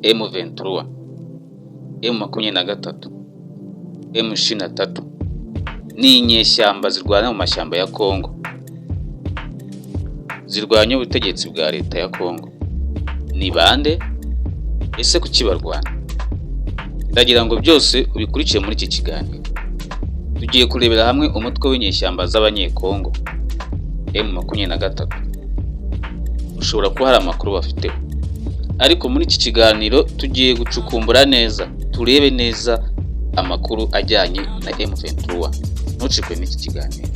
M23, M23, M23 ni inyeshyamba zirwana mu mashyamba ya Kongo, zirwanya ubutegetsi bwa leta ya Kongo. Ni bande? Ese kuki barwana? Ndagira ngo byose ubikurikiye muri iki kiganiro. Tugiye kurebera hamwe umutwe w'inyeshyamba z'abanyekongo M23. Ushobora kuba hari amakuru bafiteho, ariko muri iki kiganiro tugiye gucukumbura neza, turebe neza amakuru ajyanye na M23. Ntucikwe n'iki kiganiro.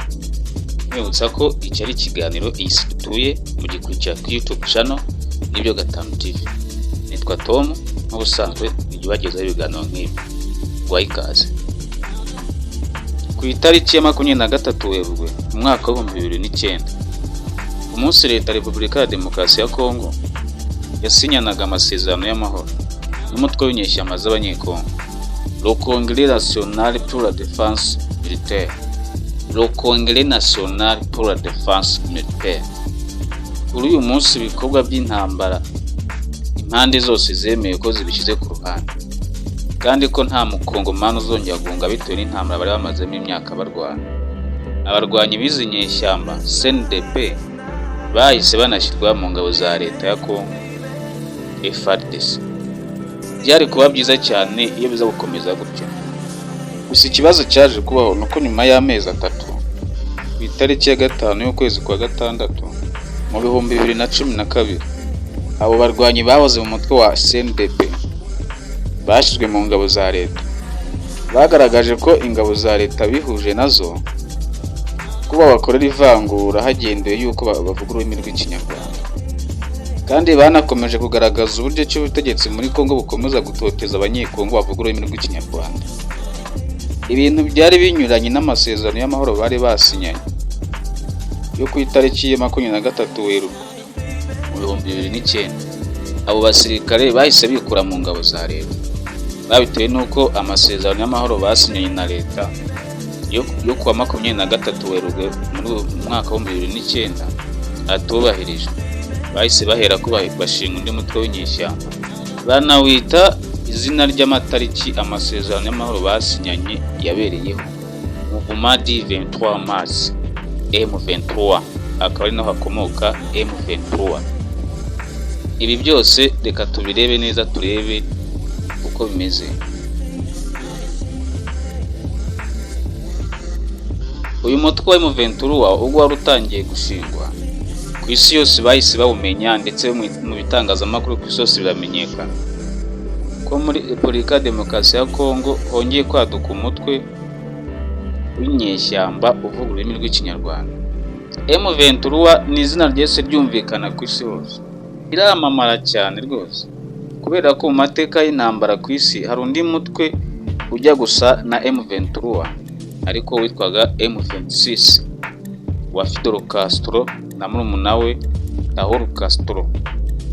Mwibutsa ko iki ari ikiganiro isi dutuye mu gikurikira ku YouTube channel Nibyo Gatanu TV. Nitwa Tom, nk'ubusanzwe nijye ubagezaho ibiganiro nk'ibi. Guha ikaze. Ku itariki ya 23 Werurwe mu mwaka wa 2009, umunsi leta Repubulika ya Demokarasi ya Kongo yasinyanaga amasezerano y'amahoro n'umutwe w'inyeshyamba z'abanyekongo, le Congrès National pour la Défense Militaire, le Congrès National pour la Défense Militaire. Kuri uyu munsi ibikorwa by'intambara impande zose zemeye ko zibishyize ku ruhande, kandi ko nta mukongomani uzongera guhunga bitewe n'intambara bari bamazemo imyaka barwana. Abarwanyi b'izi nyeshyamba CNDP bahise banashyirwa mu ngabo za leta ya Kongo FARDC. Byari kuba byiza cyane iyo biza gukomeza gutyo. Gusa ikibazo cyaje kubaho nuko nyuma y'amezi 3 ku itariki ya 5 y'ukwezi kwa gatandatu mu 2012, abo barwanyi bahoze mu mutwe wa CNDP bashyizwe mu ngabo za leta. Bagaragaje ko ingabo za leta bihuje nazo kuba bakorera ivangura hagendewe yuko bavuga ururimi rw'ikinyarwanda, kandi banakomeje kugaragaza uburyo cy'ubutegetsi muri Kongo bukomeza gutoteza abanyekongo bavuga ururimi rw'ikinyarwanda. Ibintu byari binyuranye n'amasezerano y'amahoro bari basinyanye yo ku itariki ya 23 Werurwe mu 2009. Abo basirikare bahise bikura mu ngabo za leta, babitewe nuko amasezerano y'amahoro basinyanye na leta yo kuwa 23 Werurwe mu mwaka wa 2009 atubahirijwe. Bahise bahera ko bashinga undi mutwe w'inyeshyamba, banawita izina ry'amatariki amasezerano y'amahoro basinyanye yabereyeho, Mouvement du 23 Mars, M23, akaba ari naho hakomoka M23. Ibi byose reka tubirebe neza, turebe uko bimeze. Uyu mutwe wa M23 ubwo wari utangiye gushingwa, ku isi yose bahise bawumenya, ndetse mu bitangazamakuru ku isi yose biramenyekana ko muri Repubulika ya Demokarasi ya Kongo hongeye kwaduka umutwe w'inyeshyamba uvuga ururimi rw'ikinyarwanda. M23 ni izina ryese ryumvikana ku isi hose, iramamara cyane rwose, kubera ko mu mateka y'intambara ku isi hari undi mutwe ujya gusa na M23 ariko witwaga M26 wa Fidel Castro na murumuna we Raúl Castro.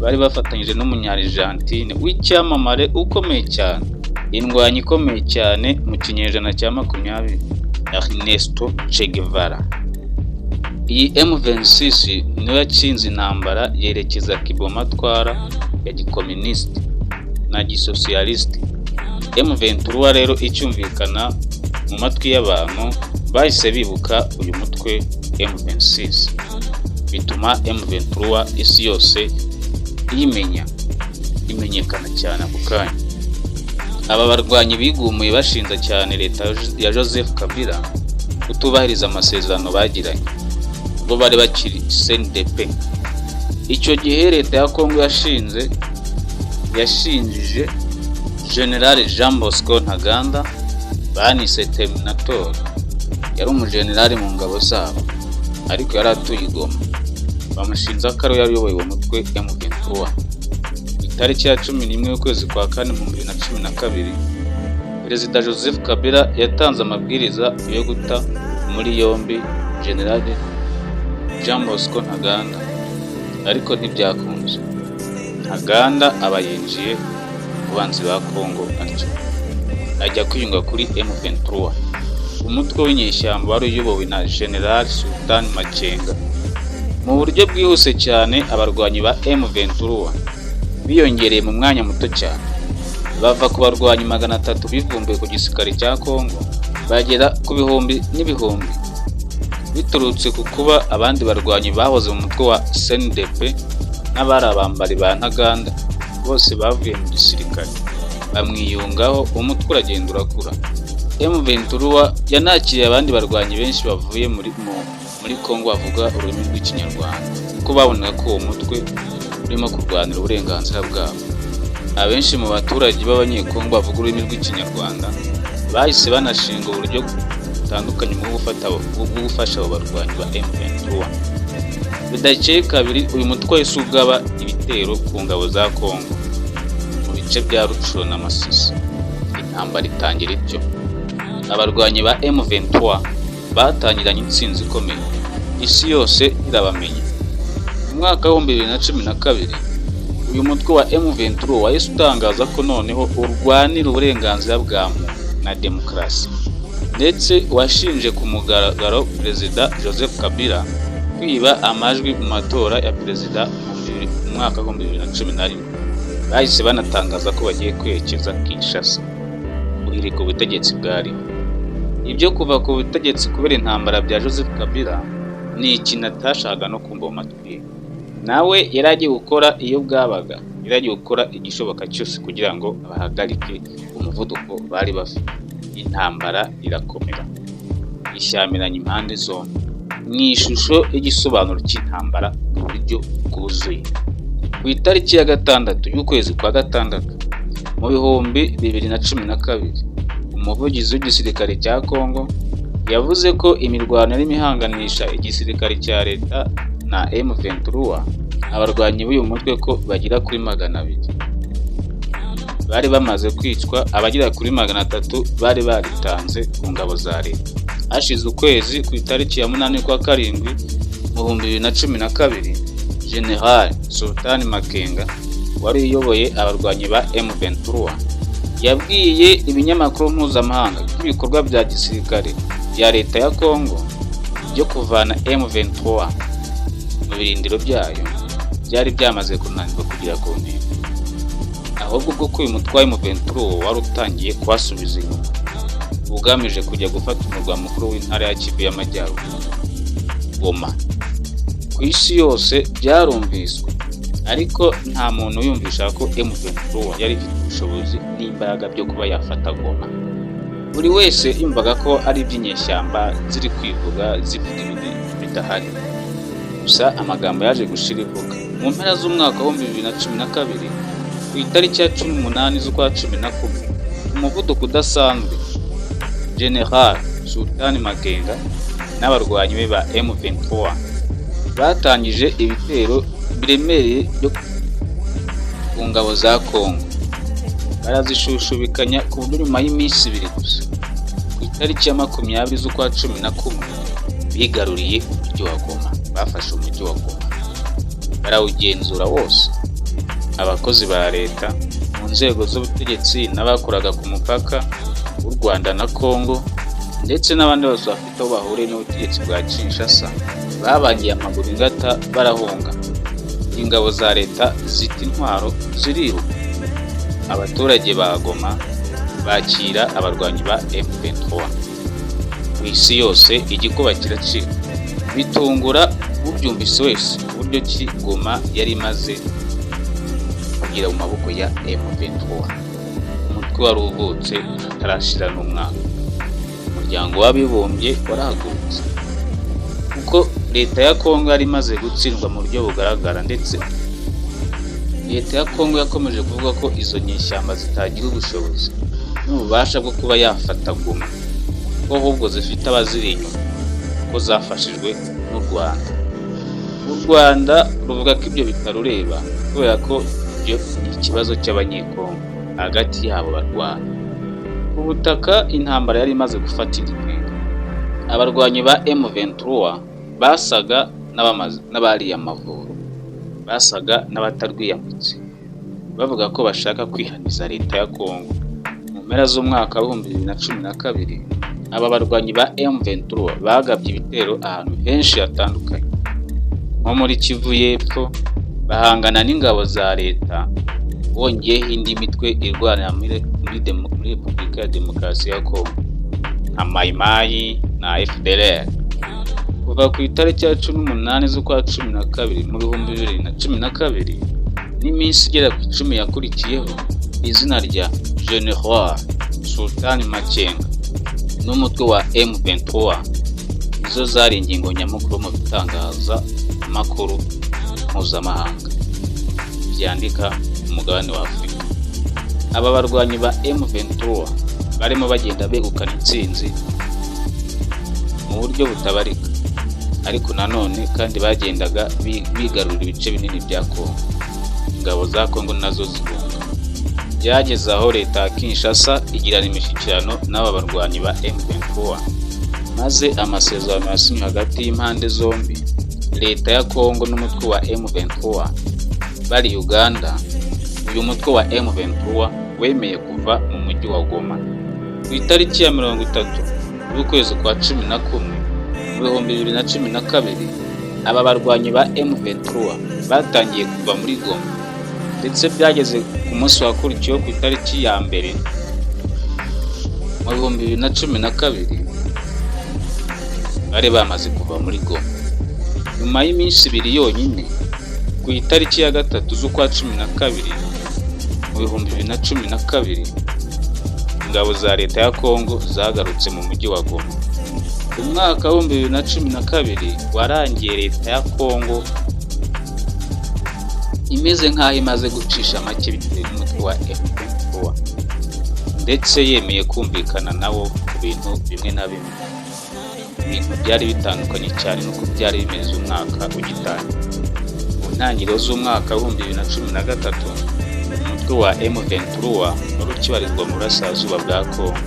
Bari bafatanyije n'umunya-Argentine w'icyamamare ukomeye cyane, indwanyi ikomeye cyane mu kinyejana cya 20, Ernesto Che Guevara. Iyi M26 niyo yatsinze intambara yerekeza kibomatwara ya gikomunisiti na gisosiyalisiti. M23 rero icyumvikana mu matwi y'abantu bahise bibuka uyu mutwe M26, bituma M23 isi yose imenyekana cyane ako kanya. Aba barwanyi bigumuye bashinja cyane leta ya Joseph Kabila kutubahiriza amasezerano bagiranye ubwo bari bakiri CNDP. Icyo gihe leta ya Kongo yashinjije General Jean Bosco Ntaganda banise Terminator, yari umujenerali mu ngabo zabo ariko yari atuye i Goma. Bamushinja ko yari yoboye uwo mutwe M23. Itariki ya 11 y'ukwezi kwa 4 mu 2012, Perezida Joseph Kabila yatanze amabwiriza yo guta muri yombi General Jean Bosco Ntaganda, ariko ntibyakunze. Ntaganda aba yinjiye mu banzi ba Kongo atyo ajya kwiyunga kuri M23. Umutwe w'inyeshyamba wari uyobowe na General Sultan Makenga. Mu buryo bwihuse cyane abarwanyi ba M23 biyongereye mu mwanya muto cyane, bava ku barwanyi 300 bivumbuye ku gisirikare cya Congo bagera ku bihumbi n'ibihumbi, biturutse ku kuba abandi barwanyi bahoze mu mutwe wa CNDP n'abari abambari ba Ntaganda bose bavuye mu gisirikare bamwiyungaho, umutwe uragenda urakura. M23 yanakiriye abandi barwanyi benshi bavuye muri Congo bavuga ururimi rw'Ikinyarwanda kuko babonaga ko uwo mutwe urimo kurwanira uburenganzira bwabo. Abenshi mu baturage b'abanyekongo bavuga ururimi rw'Ikinyarwanda bahise banashinga uburyo butandukanye bwo gufasha abo barwanyi ba M23. Bidakeye kabiri uyu mutwe wahise ugaba ibitero ku ngabo za Congo mu bice bya Rutshuru na Masisi. Intambara itangira ityo, abarwanyi ba M23 batangiranye intsinzi ikomeye, isi yose irabamenye. Mu mwaka wa 2012 uyu mutwe wa M23 wahise utangaza ko noneho urwanira uburenganzira bwa muntu na demokarasi, ndetse washinje ku mugaragaro Perezida Joseph Kabila kwiba amajwi mu matora ya perezida mu mwaka wa 2011. Bahise banatangaza ko bagiye kwerekeza Kinshasa guhirika ubutegetsi bwariho. Ibyo kuva ku butegetsi kubera intambara bya Joseph Kabila ni ikintu atashakaga no kumva mu matwi. Nawe yaragiye gukora iyo bwabaga, yaragiye gukora igishoboka cyose kugira ngo bahagarike umuvuduko bari bafite. Intambara irakomera, ishyamiranye impande zombi mu ishusho y'igisobanuro cy'intambara mu buryo bwuzuye. Ku itariki ya 6 y'ukwezi kwa 6 mu 2012, umuvugizi w'igisirikare cya Congo yavuze ko imirwano yarimo ihanganisha igisirikare cya leta na M23 abarwanyi b'uyu mutwe ko bagera kuri 200 bari bamaze kwicwa, abagera kuri 300 bari baritanze ku ngabo za leta. Hashize ukwezi ku itariki ya 8 kwa 7 mu 2012, General Sultan Makenga wari uyoboye abarwanyi ba M23 yabwiye ibinyamakuru mpuzamahanga ko ibikorwa bya gisirikare bya leta ya Congo byo kuvana M23 mu birindiro byayo byari byamaze kunanirwa kugira ku ntego, ahubwo ko uyu mutwe wa M23 wari utangiye kubasubiza inyuma ugamije kujya gufata umurwa mukuru w'intara ya Kivu y'Amajyaruguru, Goma. Ku isi yose byarumviswe, ariko nta muntu yumvisha ko M23 yari ifite ubushobozi n'imbaraga byo kuba yafata Goma. Buri wese yumvaga ko ari iby'inyeshyamba ziri kwivuga zivuga ibintu bidahari. Gusa amagambo yaje gushira ivuga mu mpera z'umwaka wa 2012 ku itariki ya 18 z'ukwa 11, umuvuduko udasanzwe, General Sultan Makenga n'abarwanyi be ba M23 batangije ibitero biremereye byo ku ngabo za Congo. Barazishushubikanya ku buryo nyuma y'iminsi 2 gusa, ku itariki ya 20 z'ukwa 11 bigaruriye umujyi wa Goma. Bafashe umujyi wa Goma, barawugenzura wose. Abakozi ba leta mu nzego z'ubutegetsi n'abakoraga ku mupaka w'u Rwanda na Congo ndetse n'abandi bose bafite aho bahuriye n'ubutegetsi bwa Kinshasa babangiye amaguru ingata barahunga. Ingabo za leta zita intwaro ziriruka. Abaturage ba Goma bakira abarwanyi ba M23. Ku isi yose igikuba kiracika, bitungura ubyumvise wese uburyo ki Goma yari imaze kugira mu maboko ya M23. Umutwe wari uvutse utarashira n'umwaka. Umuryango w'abibumbye warahagurutse kuko leta ya Congo yari imaze gutsindwa mu buryo bugaragara, ndetse leta ya Congo yakomeje kuvuga ko izo nyeshyamba zitagira ubushobozi n'ububasha bwo kuba yafata Goma, ko ahubwo zifite abaziri inyuma, ko zafashijwe n'u Rwanda. U Rwanda ruvuga ko ibyo bitarureba kubera ko ibyo ni ikibazo cy'abanyekongo hagati yabo barwana. Ubutaka intambara yari imaze gufata intego. Abarwanyi ba M23 basaga n'abariye amavuru, basaga n'abatarwiyambutse, bavuga ko bashaka kwihaniza leta ya Congo. Mu mpera z'umwaka wa 2012 aba barwanyi ba M23 bagabye ibitero ahantu henshi hatandukanye, nko muri Kivu y'Epfo bahangana n'ingabo za leta wongeyeho indi mitwe irwanira muri Repubulika ya Demokarasi ya Kongo nka Mai Mai na FDLR. Kuva ku itariki ya 18 z'ukwa 12 mu 2012 n'iminsi igera ku 10 yakurikiyeho, izina rya General Sultani Makenga n'umutwe wa M23 izo zari ingingo nyamukuru mu bitangaza amakuru mpuzamahanga byandika umugabane wa Afurika. Aba barwanyi ba M23 barimo bagenda begukana intsinzi mu buryo butabarika, ariko nanone kandi bagendaga bigarurira ibice binini bya Kongo. Ingabo za Kongo nazo zibunga. Byageze aho leta ya Kinshasa igirana imishyikirano n'aba barwanyi ba M23, maze amasezerano yasinywe hagati y'impande zombi, leta ya Kongo n'umutwe wa M23 bari Uganda. Uyu mutwe wa M23 wemeye kuva mu mujyi wa Goma ku itariki ya 30 y'ukwezi kwa 11 mu 2012. Aba barwanyi ba M23 batangiye kuva muri Goma, ndetse byageze ku munsi wakurikiyeho ku itariki ya mbere mu 2012 bari bamaze kuva muri Goma. Nyuma y'iminsi 2 yonyine, ku itariki ya 3 z'ukwa 12 mu 2012, ingabo za leta ya Kongo zagarutse mu mujyi wa Goma. Umwaka wa 2012 warangiye leta ya Kongo imeze nk'aho imaze gucisha make bitewe n'umutwe wa M23, ndetse yemeye kumvikana nabo ku bintu bimwe na bimwe. Ibintu byari bitandukanye cyane nuko byari bimeze umwaka ugitangira. Mu ntangiriro z'umwaka wa 2013, umutwe wa M23 wari ukibarizwa mu burasirazuba bwa Kongo,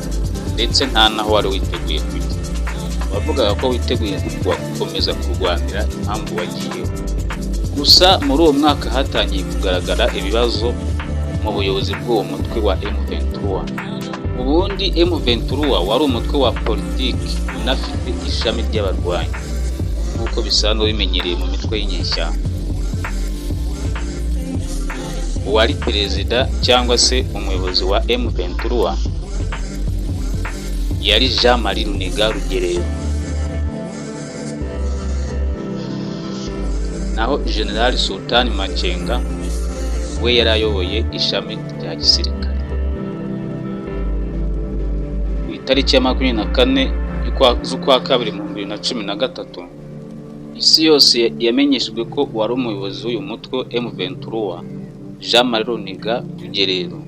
ndetse nta naho wari witeguye kujya. Bavugaga ko witeguye gukomeza kurwanira impamvu wagiyeho. Gusa muri uwo mwaka hatangiye kugaragara ibibazo mu buyobozi bw'uwo mutwe wa M23. Ubundi M23 wari umutwe wa politiki unafite ishami ry'abarwanyi nk'uko bisanzwe bimenyereye mu mitwe y'inyeshyamba. Uwari perezida cyangwa se umuyobozi wa M23 yari Jean-Marie Runiga Rugerero, naho General Sultani Makenga we yari ayoboye ishami rya gisirikare. Ku itariki ya 24 z'ukwa 2 mu 2013, isi yose yamenyeshejwe ko wari umuyobozi w'uyu mutwe M23 Jean-Marie Runiga Rugerero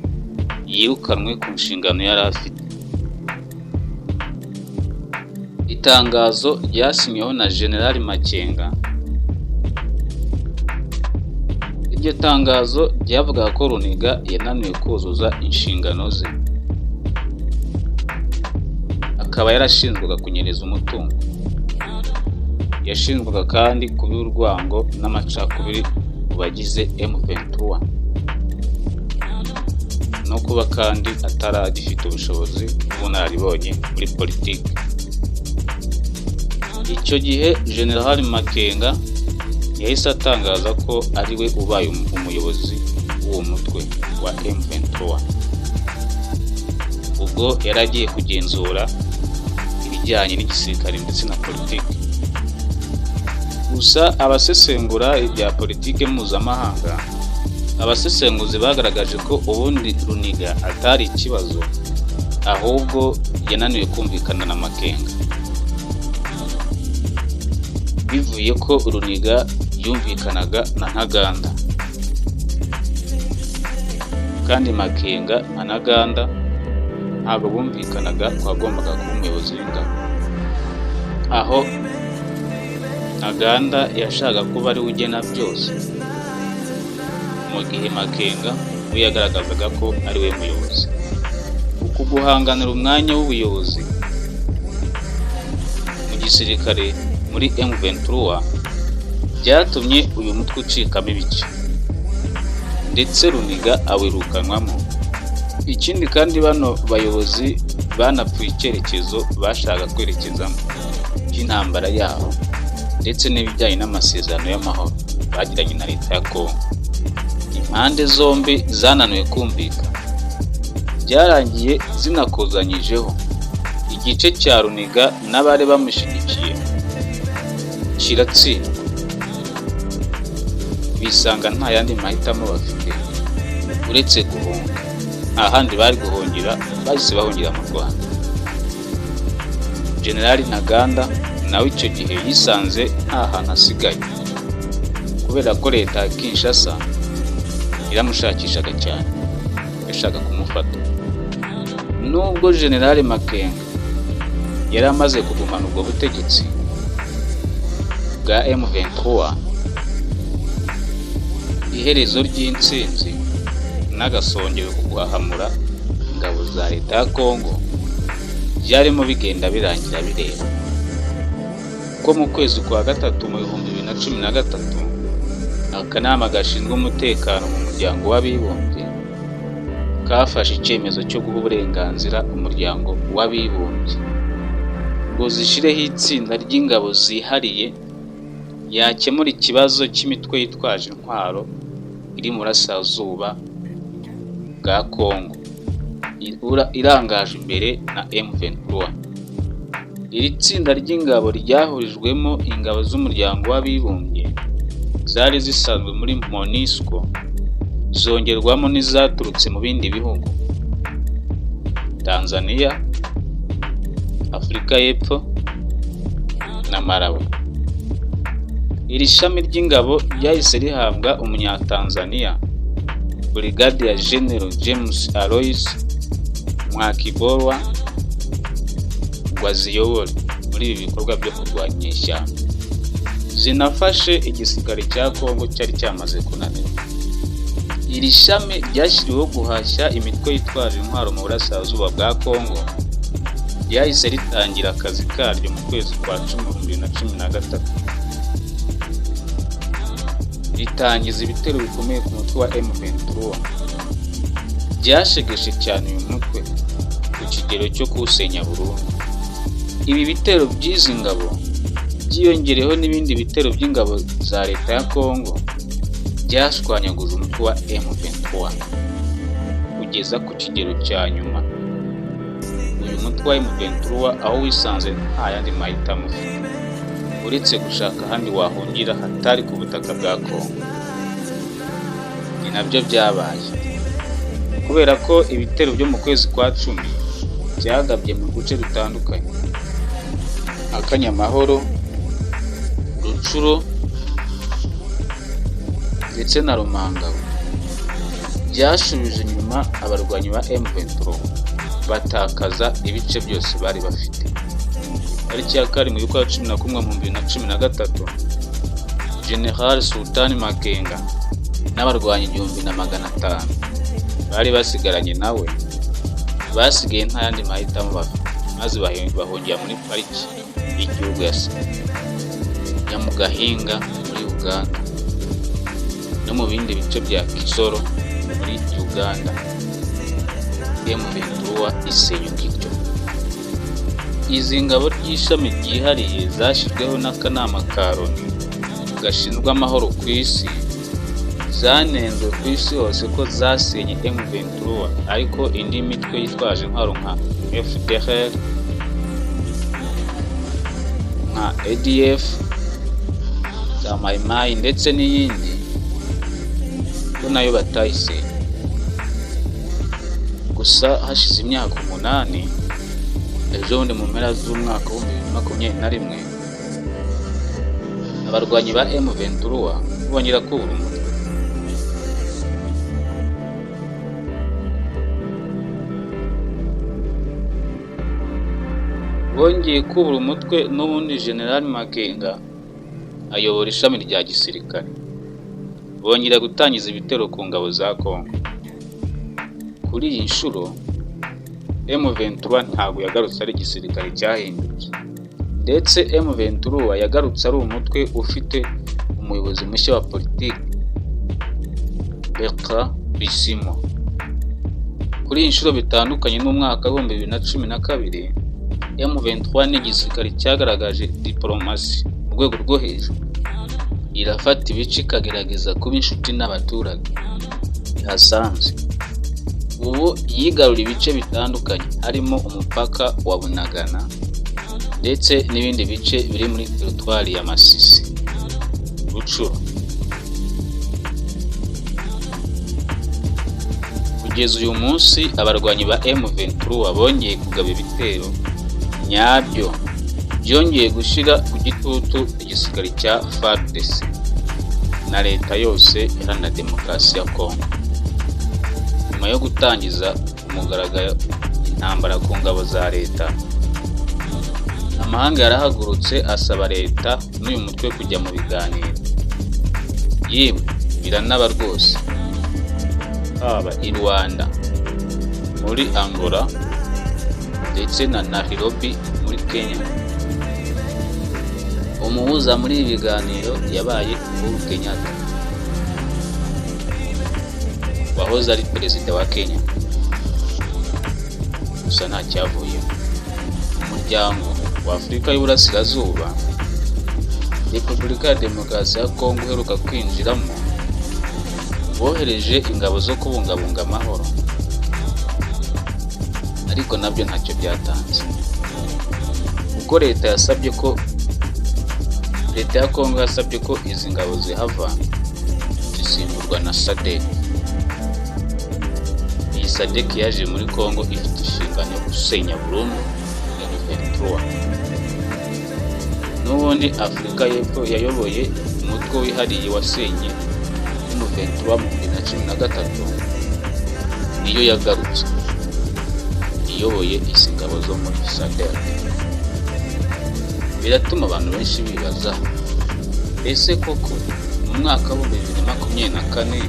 yirukanwe ku nshingano yari afite. Itangazo ryasinyweho na General Makenga. Iryo tangazo ryavugaga ko Runiga yananiwe kuzuza inshingano ze, akaba yarashinzwaga kunyereza umutungo. Yashinzwaga kandi kuba urwango n'amacakubiri mu bagize M23, no kuba kandi ataragifite ubushobozi n'ubunararibonye muri politiki. Icyo gihe General Makenga yahise atangaza ko ari we ubaye umuyobozi w'uwo mutwe wa M23. Ubwo yaragiye kugenzura ibijyanye n'igisirikare ndetse na politiki. Gusa abasesengura ibya politiki mpuzamahanga, abasesenguzi bagaragaje ko ubundi Runiga atari ikibazo, ahubwo yananiwe kumvikana na Makenga, bivuye ko Runiga yumvikanaga na Ntaganda, kandi Makenga na Ntaganda ntabwo bumvikanaga ko agombaga kuba umuyobozi w'ingabo. Aho Ntaganda yashaka kuba ari ugena byose, mu gihe Makenga we yagaragazaga ko ari we muyobozi. Uku guhanganira umwanya w'ubuyobozi mu gisirikare muri M23 byatumye uyu mutwe ucikamo ibice, ndetse Runiga awirukanwamo. Ikindi kandi bano bayobozi banapfuye icyerekezo bashaka kwerekezamo cy'intambara yabo, ndetse n'ibijyanye n'amasezerano y'amahoro bagiranye na leta ya Kongo. impande zombi zananiwe kumvikana, byarangiye zinakozanyijeho. Igice cya Runiga n'abari bamushyigikiye kiratsindwa, bisanga nta yandi mahitamo bafite uretse guhunga. Nta handi bari guhungira, bahise bahungira mu Rwanda. Generali Ntaganda nawe icyo gihe yisanze nta hantu asigaye, kubera ko leta ya Kinshasa iramushakishaga cyane, yashaka kumufata. Nubwo Generali Makenga yari amaze kugumana ubwo butegetsi bwa M23, iherezo ry'intsinzi n'agasongero ko guhahamura ingabo za leta ya Kongo byarimo bigenda birangira bireba. Ko mu kwezi kwa gatatu mu 2013 akanama gashinzwe umutekano mu muryango w'abibumbye kafashe icyemezo cyo guha uburenganzira umuryango w'abibumbye ngo zishireho itsinda ry'ingabo zihariye yakemura ikibazo cy'imitwe yitwaje intwaro iri mu burasirazuba bwa Kongo irangaje imbere na M23. Iri tsinda ry'ingabo ryahurijwemo ingabo z'umuryango w'abibumbye zari zisanzwe muri MONUSCO, zongerwamo n'izaturutse mu bindi bihugu: Tanzania, Afurika y'Epfo na Malawi. Iri shami ry'ingabo ryahise rihabwa Umunyatanzania Brigadier General James Aloys Mwakiborwa ngo aziyobore muri ibi bikorwa byo kurwanya ishyamba. Zinafashe igisirikare cya Kongo cyari cyamaze kunanirwa. Iri shami ryashyiriweho guhashya imitwe yitwaje intwaro mu burasirazuba bwa Kongo ryahise ritangira akazi karyo mu kwezi kwa 2013. Ritangiza ibitero bikomeye ku mutwe wa M23. Byashegeshe cyane uyu mutwe ku kigero cyo kuwusenya burundu. Ibi bitero by'izi ngabo byiyongereho n'ibindi bitero by'ingabo za leta ya Kongo byashwanyaguje umutwe wa M23 kugeza ku kigero cya nyuma. Uyu mutwe wa M23 aho wisanze nta yandi mahitamo uretse gushaka ahandi wahungira hatari ku butaka bwa Kongo. Ni nabyo byabaye, kubera ko ibitero byo mu kwezi kwa 10 byagabye mu duce dutandukanye: Akanyamahoro, Rucuro ndetse na Rumangabo. Byashubije inyuma abarwanyi ba M23 batakaza ibice byose bari bafite. Tariki ya 7 y'ukwa 11 mu 2013, General Sultan Makenga n'abarwanyi 1500 bari basigaranye nawe basigaye nta yandi mahitamo bafite, maze bahungira muri pariki y'igihugu ya Mugahinga muri Uganda no mu bindi bice bya Kisoro muri Uganda. M23 isenyo gito. Izi ngabo ry'ishami ryihariye zashyizweho n'akanama ka Loni gashinzwe amahoro ku isi zanenzwe ku isi hose ko zasenye M23, ariko indi mitwe yitwaje intwaro nka FDLR, nka ADF, za Mai Mai ndetse n'iyindi ko nayo batayisenye. Gusa hashize imyaka 8, ejo bundi mu mpera z'umwaka wa 2021, abarwanyi ba M23 bongera kubura umutwe. Bongeye kubura umutwe n'ubundi General Makenga ayobora ishami rya gisirikare. Bongera gutangiza ibitero ku ngabo za Kongo. Kuri iyi nshuro M23 ntabwo yagarutse ari igisirikare cyahindutse, ndetse M23 yagarutse ari umutwe ufite umuyobozi mushya wa politiki, Bertrand Bisimwa. Kuri iyi nshuro bitandukanye n'umwaka wa 2012, M23 n'igisirikare cyagaragaje diplomasi mu rwego rwo hejuru. irafata ibice ikagerageza kuba inshuti n'abaturage ihasanze. Ubu yigarura ibice bitandukanye harimo umupaka wa Bunagana ndetse n'ibindi bice biri muri teritwari ya Masisi, Rucuro. Kugeza uyu munsi abarwanyi ba M23 bongeye kugaba ibitero nyabyo byongeye gushyira ku gitutu igisirikare cya FARDC na leta yose iharanira demokarasi ya Congo. Nyuma yo gutangiza umugaragaro intambara ku ngabo za leta, amahanga yarahagurutse asaba leta n'uyu mutwe kujya mu biganiro. Yewe biranaba rwose, haba i Rwanda, muri Angola ndetse na Nairobi muri Kenya. Umuhuza muri ibi biganiro yabaye Uhuru Kenyatta, wahoze ari perezida wa Kenya, gusa nta cyavuyeho. Umuryango wa Afurika y'Uburasirazuba, Repubulika ya Demokarasi ya Congo uheruka kwinjiramo, bohereje ingabo zo kubungabunga amahoro, ariko nabyo ntacyo byatanze, kuko leta ya Congo yasabye ko izi ngabo zihava zisimburwa na SADC. Iyi SADC yaje muri Congo ifite inshingano yo gusenya burundu M23. N'ubundi Afurika y'Epfo yayoboye umutwe wihariye wasenye M23 mu 2013, niyo yagarutse iyoboye izi ngabo zo muri SADC. Biratuma abantu benshi bibaza, ese koko mu mwaka wa 2024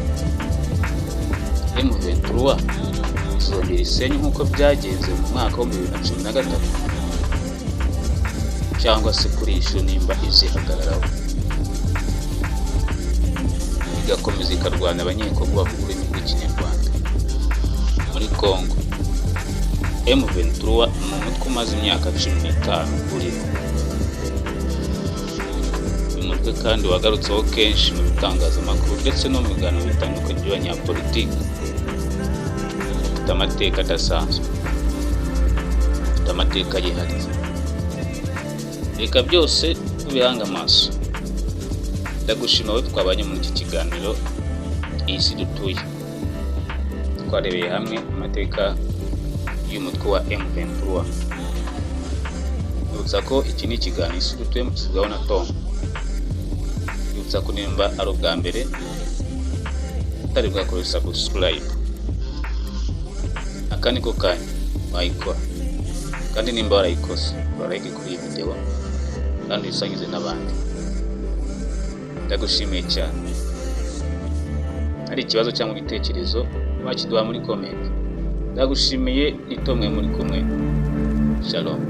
M23 izongera isenye nk'uko byagenze mu mwaka wa 2013, cyangwa se kuri isho nimba izihagararaho igakomeza ikarwana abanyekongo bavuga ururimi rw'Ikinyarwanda muri Congo. M23 ni umutwe umaze imyaka 15 uriho. Umutwe kandi wagarutseho kenshi mu bitangazamakuru ndetse no mu biganiro bitandukanye by'abanyapolitiki. Ufite amateka adasanzwe, ufite amateka yihariye. Reka byose tubihanga amaso. Ndagushima wowe twabanye muri iki kiganiro iyi si dutuye. Twarebeye hamwe amateka y'umutwe wa M23. Nibutsa ko iki ni ikiganiro isi dutuye mu kisigaho na Tom. Nibutsa ko nimba ari ubwa mbere utari bwakora subscribe, aka niko kanya wayikora, kandi nimba warayikoze like kuri iyi video kandi usangize n'abandi. Ndagushimiye cyane. Hari ikibazo cyangwa igitekerezo wakiduha muri comment. Ndagushimiye, ni Tom muri kumwe. Shalom.